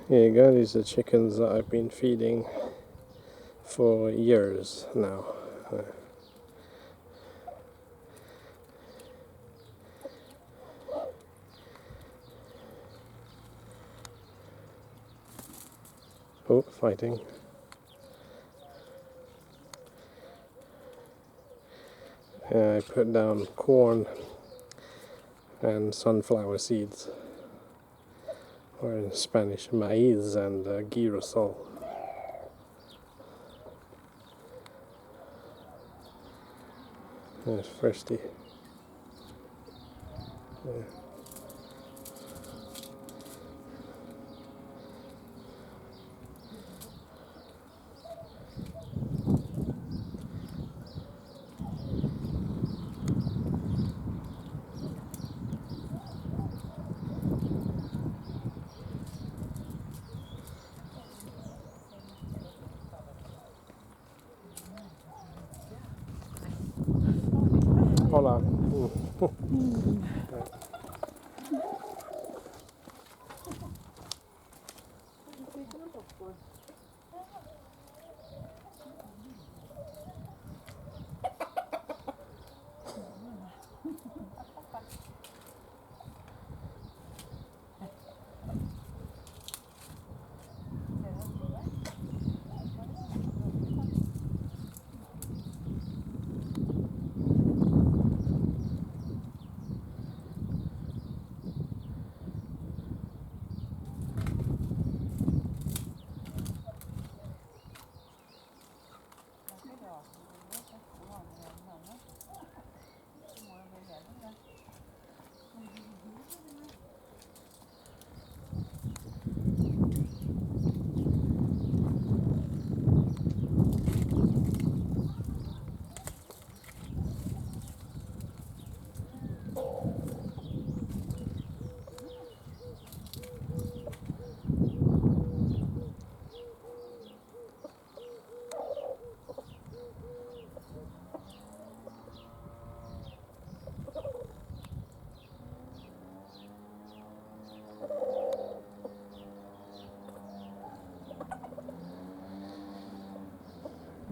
Here you go, these are chickens that I've been feeding for years now. Oh, fighting. I put down corn and sunflower seeds, or in Spanish, maíz and girasol. It's thirsty. Yeah. Hola.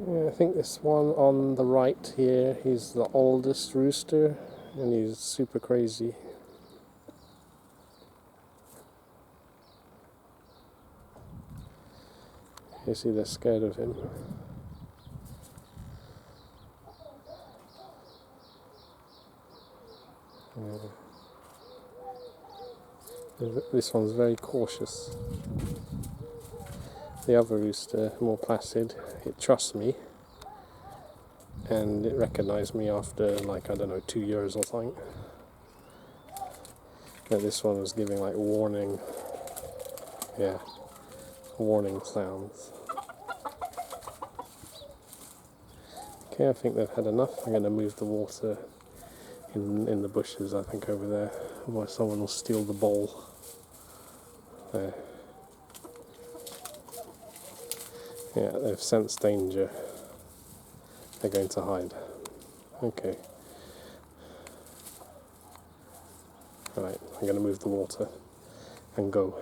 Yeah, I think this one on the right here, he's the oldest rooster, and he's super crazy. You see, they're scared of him. This one's very cautious. The other rooster, more placid, it trusts me, and it recognized me after, like, I don't know, 2 years or something. But this one was giving, like, warning sounds. Okay, I think they've had enough. I'm going to move the water in the bushes, I think, over there. Otherwise someone will steal the bowl. There. Yeah, they've sensed danger. They're going to hide. Okay. Right, I'm going to move the water and go.